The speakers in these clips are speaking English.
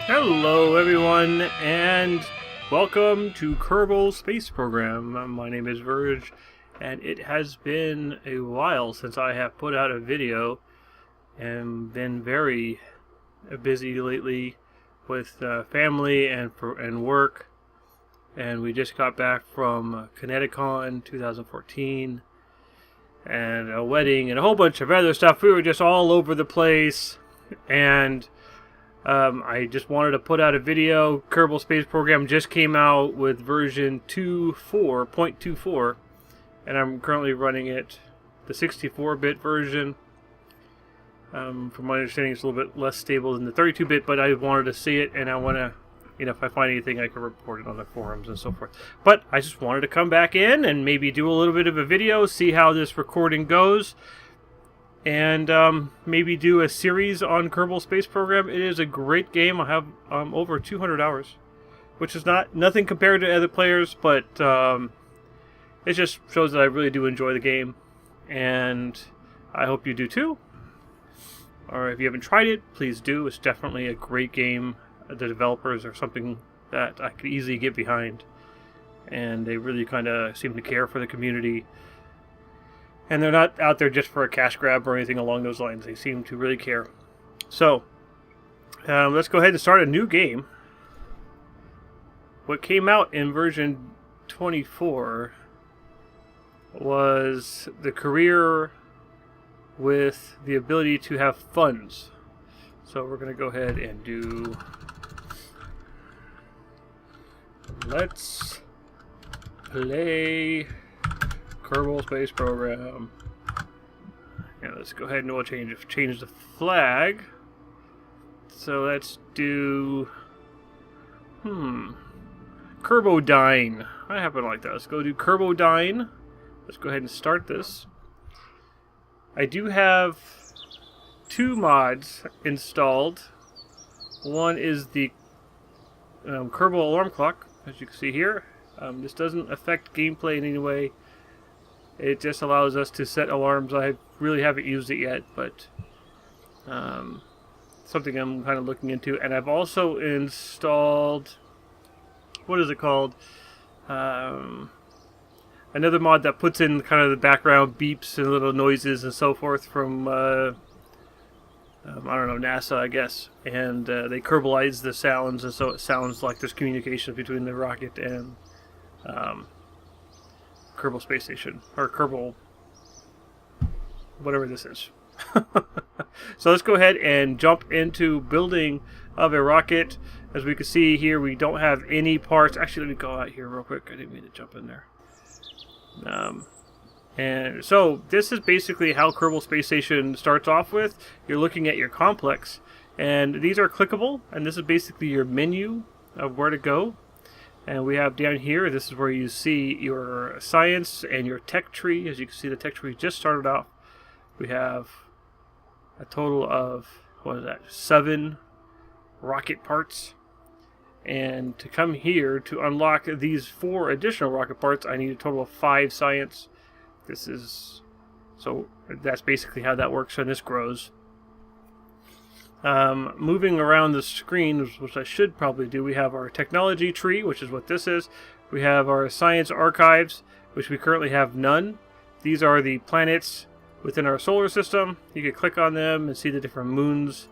Hello everyone, and welcome to Kerbal Space Program. My name is Verge, and it has been a while since I have put out a video, and been very busy lately with family and work. And we just got back from Kineticon 2014, and a wedding, and a whole bunch of other stuff. We were just all over the place, and I just wanted to put out a video. Kerbal Space Program just came out with version 2.4, and I'm currently running it, the 64-bit version. From my understanding, it's a little bit less stable than the 32-bit, but I wanted to see it, and I want to, if I find anything, I can report it on the forums and so forth. But I just wanted to come back in and maybe do a little bit of a video, see how this recording goes, and maybe do a series on Kerbal Space Program. It is a great game. I have over 200 hours, which is nothing compared to other players, but it just shows that I really do enjoy the game, and I hope you do too. Or if you haven't tried it, please do. It's definitely a great game. The developers are something that I could easily get behind, and they really kind of seem to care for the community. And they're not out there just for a cash grab or anything along those lines. They seem to really care. So, let's go ahead and start a new game. What came out in version 24 was the career with the ability to have funds. So we're going to go ahead and do... Let's play Kerbal Space Program. Yeah, let's go ahead and we'll change the flag. So let's do Kerbodyne. I happen to like that. Let's go do Kerbodyne. Let's go ahead and start this. I do have two mods installed. One is the Kerbal alarm clock, as you can see here. This doesn't affect gameplay in any way. It just allows us to set alarms. I really haven't used it yet, but something I'm kind of looking into. And I've also installed, what is it called? Another mod that puts in kind of the background beeps and little noises and so forth from, I don't know, NASA, I guess. And they Kerbalize the sounds, and so it sounds like there's communication between the rocket and Kerbal Space Station, or Kerbal, whatever this is. So let's go ahead and jump into building of a rocket. As we can see here, we don't have any parts. Actually, let me go out here real quick. I didn't mean to jump in there. And so this is basically how Kerbal Space Station starts off with. You're looking at your complex, and these are clickable, and this is basically your menu of where to go. And we have down here, this is where you see your science and your tech tree. As you can see, the tech tree just started off. We have a total of, 7 rocket parts. And to come here to unlock these 4 additional rocket parts, I need a total of 5 science. So that's basically how that works, and this grows. Moving around the screen, which I should probably do, we have our technology tree, which is what this is. We have our science archives, which we currently have none. These are the planets within our solar system. You can click on them and see the different moons.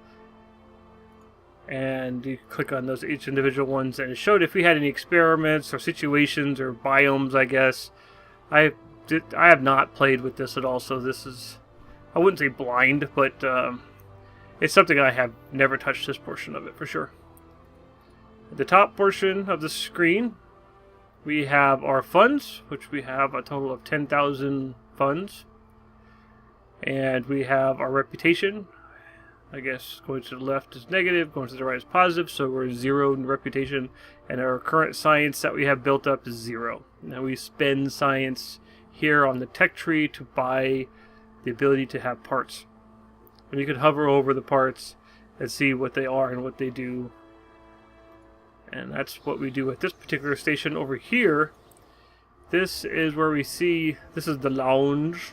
And you can click on those, each individual ones, and it showed if we had any experiments or situations or biomes, I guess. I have not played with this at all, so this is, I wouldn't say blind, but it's something I have never touched this portion of it for sure. At the top portion of the screen, we have our funds, which we have a total of 10,000 funds. And we have our reputation. I guess going to the left is negative, going to the right is positive, so we're 0 in reputation. And our current science that we have built up is 0. Now we spend science here on the tech tree to buy the ability to have parts. And you can hover over the parts and see what they are and what they do. And that's what we do at this particular station over here. This is where we see, this is the lounge.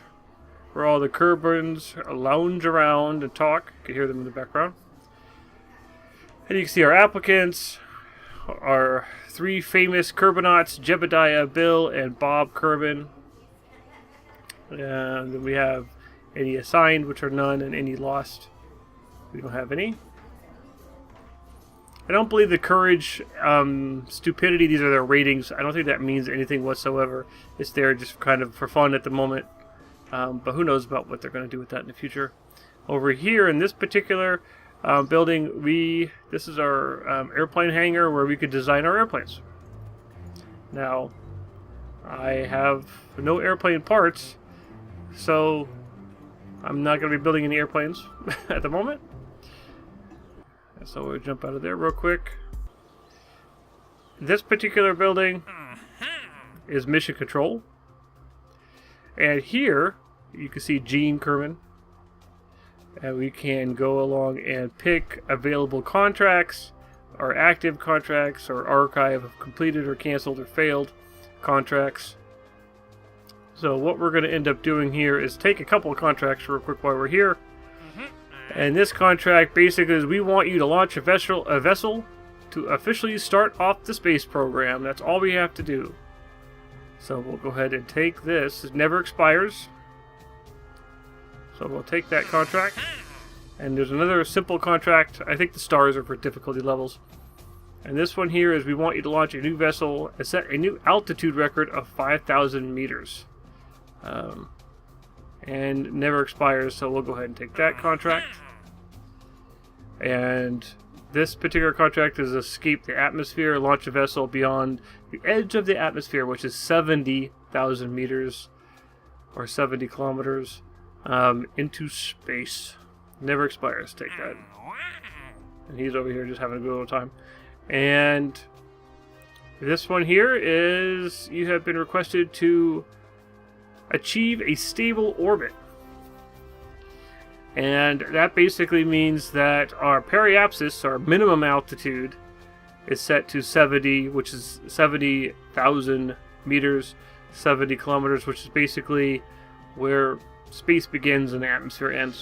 where all the Kerbals lounge around and talk. You can hear them in the background. And you can see our applicants, our 3 famous Kerbonauts, Jebediah, Bill, and Bob Kerbin. And then we have any assigned, which are none, and any lost. We don't have any. I don't believe the courage, stupidity, these are their ratings. I don't think that means anything whatsoever. It's there just kind of for fun at the moment. But who knows about what they're going to do with that in the future. Over here in this particular building, this is our airplane hangar where we could design our airplanes. Now, I have no airplane parts, so I'm not going to be building any airplanes at the moment. So we'll jump out of there real quick. This particular building is Mission Control. And here, you can see Gene Kerman. And we can go along and pick available contracts, or active contracts, or archive of completed or canceled or failed contracts. So what we're going to end up doing here is take a couple of contracts real quick while we're here. And this contract basically is we want you to launch a vessel to officially start off the space program. That's all we have to do. So we'll go ahead and take this. It never expires. So we'll take that contract. And there's another simple contract. I think the stars are for difficulty levels. And this one here is we want you to launch a new vessel and set a new altitude record of 5,000 meters. And never expires, so we'll go ahead and take that contract. And this particular contract is escape the atmosphere, launch a vessel beyond the edge of the atmosphere, which is 70,000 meters or 70 kilometers into space. Never expires. Take that. And he's over here just having a good old time. And this one here is you have been requested to achieve a stable orbit. And that basically means that our periapsis, our minimum altitude, is set to 70, which is 70,000 meters, 70 kilometers, which is basically where space begins and the atmosphere ends.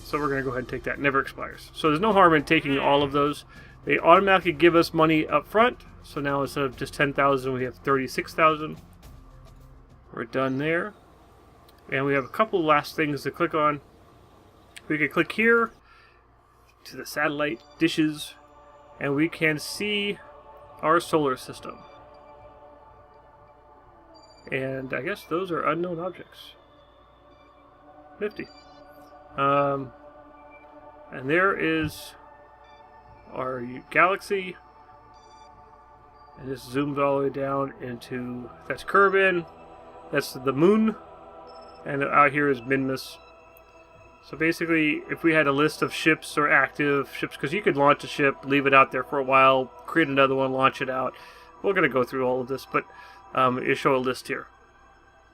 So we're going to go ahead and take that. Never expires. So there's no harm in taking all of those. They automatically give us money up front. So now instead of just 10,000, we have 36,000. We're done there. And we have a couple last things to click on. We can click here to the satellite dishes, and we can see our solar system. And I guess those are unknown objects. Nifty. And there is our galaxy. And this zoomed all the way down into, that's Kerbin. That's the moon, and out here is Minmus. So basically, if we had a list of ships or active ships, because you could launch a ship, leave it out there for a while, create another one, launch it out. We're going to go through all of this, but it'll show a list here.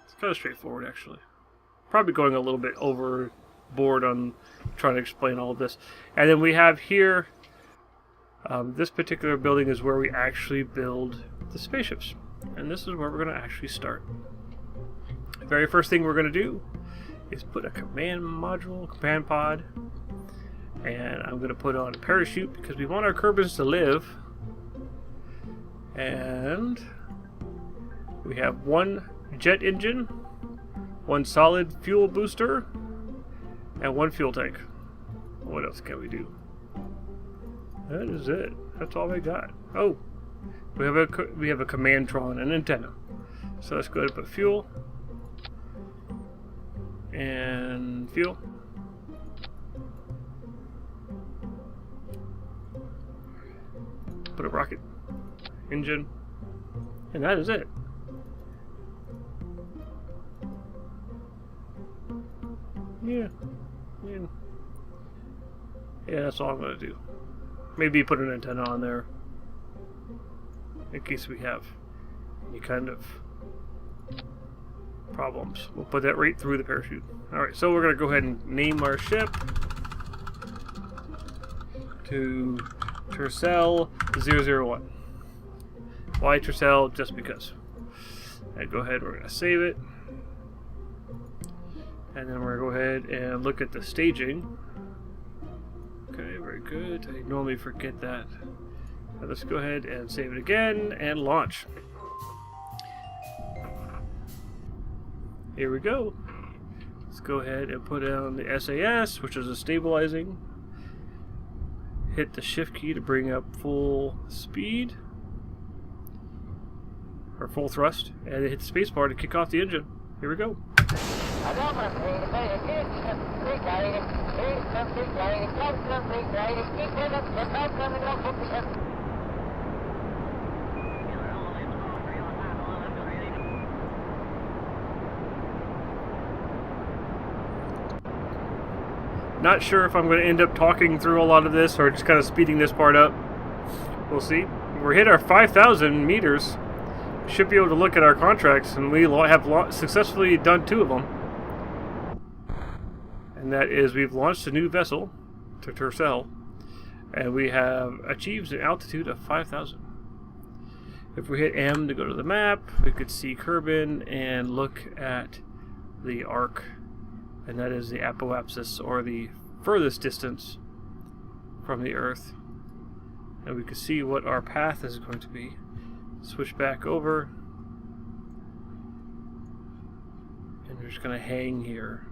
It's kind of straightforward, actually. Probably going a little bit overboard on trying to explain all of this. And then we have here, this particular building is where we actually build the spaceships. And this is where we're going to actually start. The very first thing we're going to do is put a command module, command pod, and I'm going to put on a parachute because we want our Kerbals to live. And we have one jet engine, one solid fuel booster, and one fuel tank. What else can we do? That is it. That's all we got. Oh, we have a command-tron, an antenna. So let's go ahead and put fuel. And fuel. Put a rocket engine. And that is it. Yeah, that's all I'm going to do. Maybe put an antenna on there in case we have any kind of problems. We'll put that right through the parachute. Alright, so we're going to go ahead and name our ship to Tercel 001. Why Tercel? Just because. And go ahead, we're going to save it. And then we're going to go ahead and look at the staging. Okay, very good. I normally forget that. Now let's go ahead and save it again and launch. Here we go. Let's go ahead and put on the SAS, which is a stabilizing. Hit the shift key to bring up full speed. Or full thrust. And hit the space bar to kick off the engine. Here we go. Not sure if I'm going to end up talking through a lot of this or just kind of speeding this part up. We'll see. We're hit our 5,000 meters. Should be able to look at our contracts, and we have successfully done 2 of them. And that is, we've launched a new vessel to Tercel, and we have achieved an altitude of 5,000. If we hit M to go to the map, we could see Kerbin and look at the arc, and that is the apoapsis, or the furthest distance from the Earth. And we can see what our path is going to be. Switch back over, and we're just going to hang here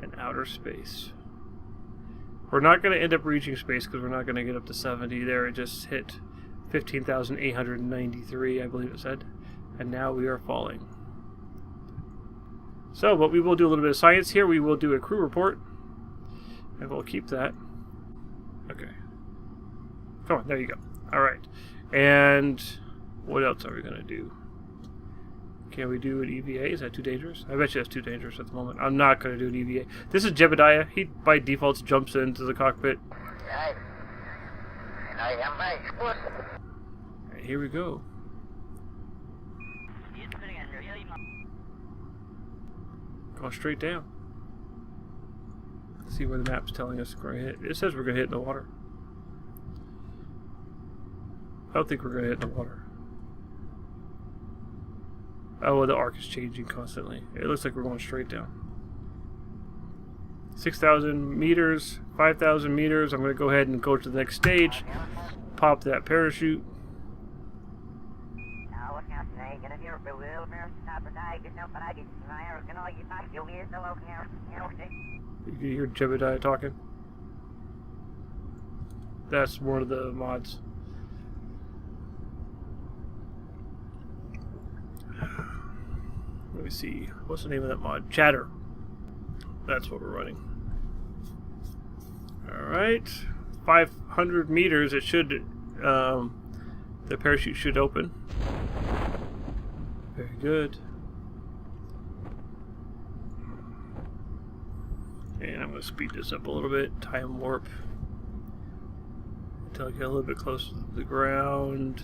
in outer space. We're not going to end up reaching space because we're not going to get up to 70 there. It just hit 15,893, I believe it said, and now we are falling. So, but we will do a little bit of science here. We will do a crew report, and we'll keep that. Okay. Come on, there you go. Alright. And what else are we going to do? Can we do an EVA? Is that too dangerous? I bet you that's too dangerous at the moment. I'm not going to do an EVA. This is Jebediah. He, by default, jumps into the cockpit. And here we go. Go straight down. Let's see where the map's telling us we're going to hit. It says we're going to hit in the water. I don't think we're going to hit in the water. Oh, well, the arc is changing constantly. It looks like we're going straight down. 6,000 meters, 5,000 meters. I'm going to go ahead and go to the next stage. Pop that parachute. You can hear Jebediah talking. That's one of the mods. Let me see. What's the name of that mod? Chatter. That's what we're running. Alright. 500 meters. It should... the parachute should open. Very good. And I'm going to speed this up a little bit. Time warp. Until I get a little bit closer to the ground.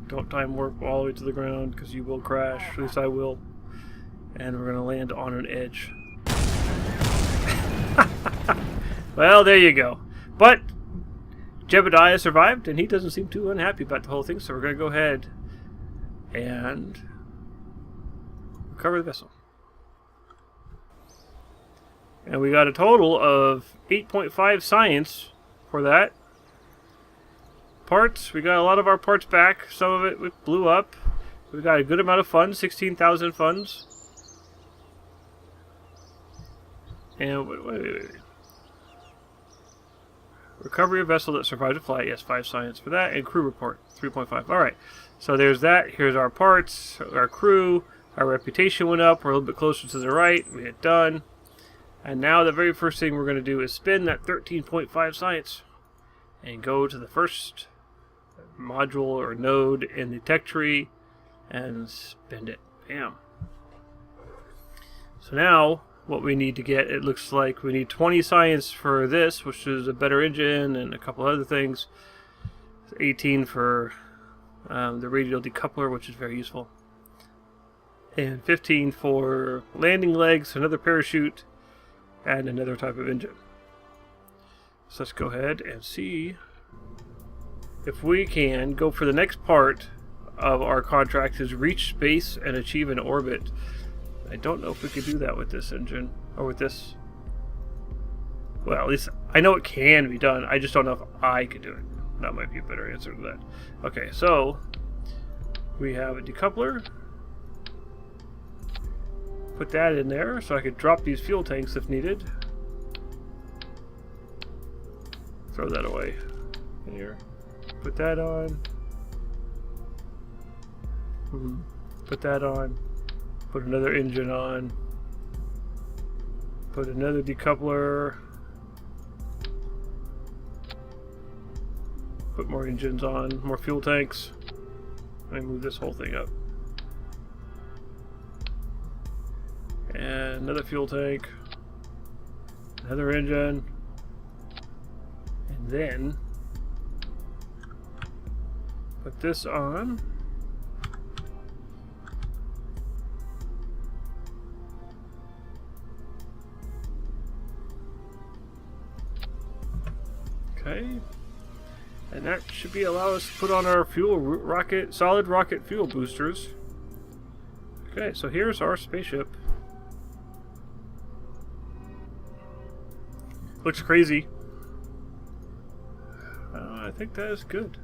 Don't time warp all the way to the ground because you will crash. At least I will. And we're going to land on an edge. Well, there you go. But Jebediah survived, and he doesn't seem too unhappy about the whole thing, so we're going to go ahead and recover the vessel. And we got a total of 8.5 science for that. Parts, we got a lot of our parts back. Some of it blew up. We got a good amount of funds, 16,000 funds. And wait. Recovery of vessel that survived a flight. Yes, 5 science for that. And crew report, 3.5. Alright, so there's that. Here's our parts, our crew. Our reputation went up. We're a little bit closer to the right. We hit done. And now the very first thing we're going to do is spin that 13.5 science. And go to the first module or node in the tech tree and spend it. Bam. So now what we need to get, it looks like we need 20 science for this, which is a better engine and a couple other things. 18 for the radial decoupler, which is very useful. And 15 for landing legs, another parachute, and another type of engine. So let's go ahead and see if we can go for the next part of our contract is reach space and achieve an orbit. I don't know if we could do that with this engine, or with this. Well, at least I know it can be done. I just don't know if I could do it. That might be a better answer to that. Okay, so we have a decoupler. Put that in there so I could drop these fuel tanks if needed. Throw that away. Here. Put that on. Put that on. Put another engine on. Put another decoupler. Put more engines on. More fuel tanks. Let me move this whole thing up. And another fuel tank. Another engine. And then put this on. Okay. And that should be allow us to put on our solid rocket fuel boosters. Okay, so here's our spaceship. Looks crazy. I think that is good.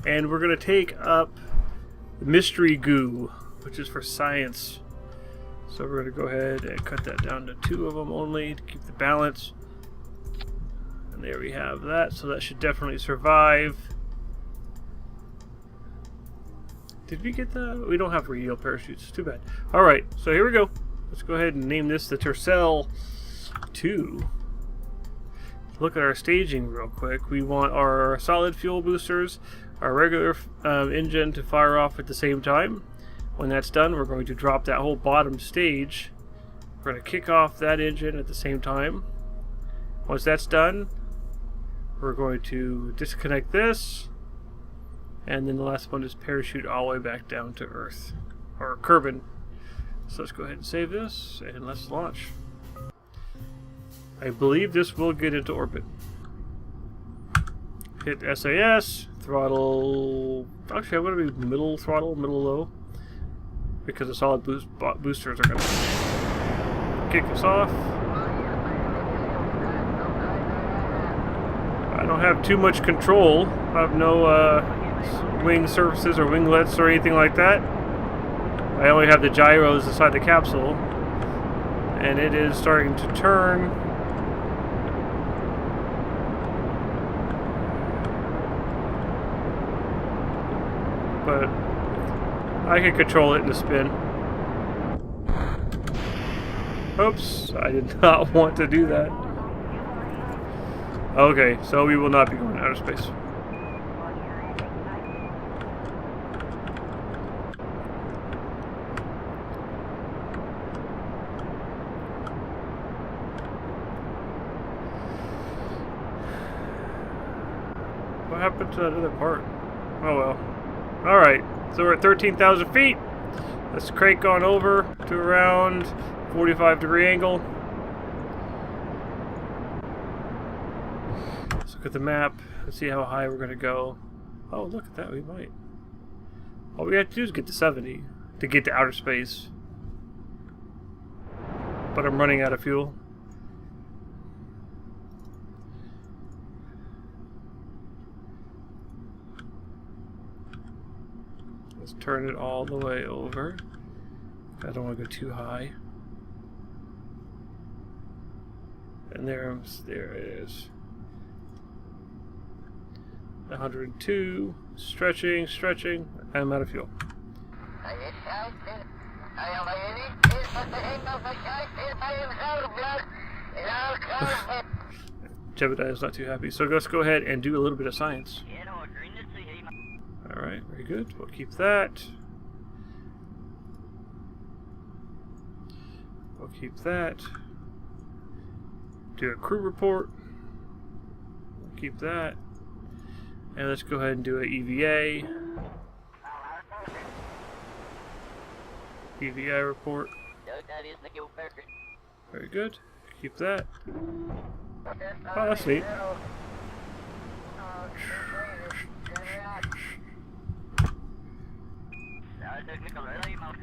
And we're going to take up mystery goo, which is for science. So we're going to go ahead and cut that down to 2 of them only to keep the balance. And there we have that, so that should definitely survive. Did we get the... We don't have radial parachutes, too bad. Alright, so here we go. Let's go ahead and name this the Tercel 2. Look at our staging real quick. We want our solid fuel boosters, our regular engine to fire off at the same time. When that's done, we're going to drop that whole bottom stage. We're going to kick off that engine at the same time. Once that's done, we're going to disconnect this. And then the last one is parachute all the way back down to Earth. Or Kerbin. So let's go ahead and save this, and let's launch. I believe this will get into orbit. Hit SAS, throttle... Actually, I'm going to be middle throttle, middle low. Because the solid boosters are going to kick us off. I don't have too much control. I have no wing surfaces or winglets or anything like that. I only have the gyros inside the capsule. And it is starting to turn. But I can control it in the spin. Oops, I did not want to do that. Okay, so we will not be going to outer space. What happened to that other part? Oh well. Alright, so we're at 13,000 feet. Let's crank on over to around 45-degree angle. Let's look at the map and see how high we're going to go. Oh, look at that, we might. All we have to do is get to 70 to get to outer space. But I'm running out of fuel. Let's turn it all the way over. I don't want to go too high. And there it is. 102. Stretching. I'm out of fuel. Jebediah is not too happy. So let's go ahead and do a little bit of science. Alright, very good. We'll keep that. We'll keep that. Do a crew report. We'll keep that. And let's go ahead and do an EVA. EVA report. Very good. Keep that. Oh, that's neat. Dạ, cái cầu lưỡi lấy mau